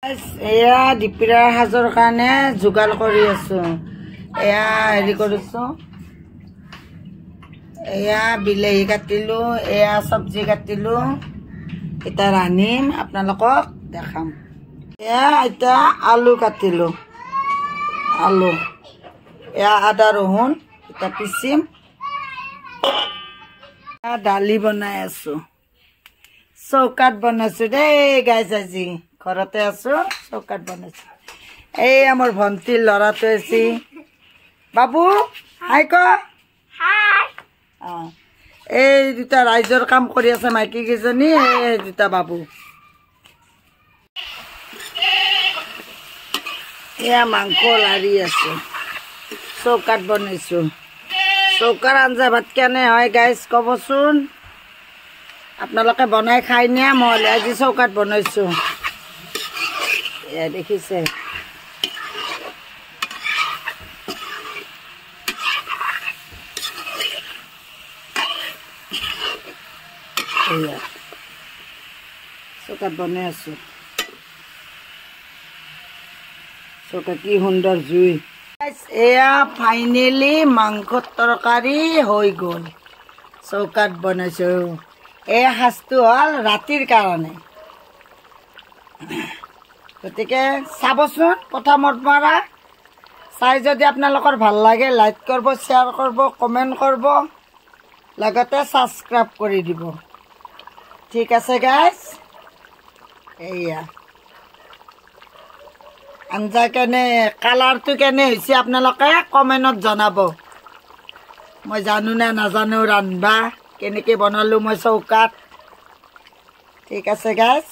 এয়া দীপিৰাৰ সাজৰ কাৰণে যোগাৰ কৰি আছো। এয়া হেৰি কৰিছো, এয়া বিলাহী কাটিলো, এয়া চব্জি কাটিলো, এটা ৰান্ধিম আপোনালোকক দেখাম। এয়া এতিয়া আলু কাটিলো, আলু এয়া আদা ৰহুন এটা পিচিম। দালি বনাই আছো, চৌকাত বনাইছো দেই গাইজ, আজি ঘৰতে আছো, চৌকাত বনাইছো। এই আমাৰ ভণ্টিৰ ল'ৰাটো আছে, বাবু হাই ক। এই দুটা ৰাইজৰ কাম কৰি আছে মাইকী কেইজনী, এই দুটা বাবু। এয়া মাংস লাৰি আছে, চৌকাত বনাইছো। চৌকাৰ আঞ্জা ভাত কেনে হয় গাইজ ক'বচোন, আপোনালোকে বনাই খাই নিয়া। মই আজি চৌকাত বনাইছো, এয়া দেখিছে। এয়া চৌকাত বনাই আছো, চৌকা কি সুন্দৰ জুই। এয়া ফাইনেলি মাংসৰ তৰকাৰী হৈ গ'ল, চৌকাত বনাইছো। এই সাজটো হ'ল ৰাতিৰ কাৰণে, গতিকে চাবচোন প্ৰথমৰ পৰা। চাই যদি আপোনালোকৰ ভাল লাগে লাইক কৰিব, শ্বেয়াৰ কৰিব, কমেণ্ট কৰিব, লগতে ছাবস্ক্ৰাইব কৰি দিব। ঠিক আছে গাইজ, এইয়া আঞ্জা কেনে, কালাৰটো কেনে হৈছে আপোনালোকে কমেণ্টত জনাব। মই জানো নে নাজানো ৰান্ধবা, কেনেকৈ বনালোঁ মই চৌকাত। ঠিক আছে গাইজ।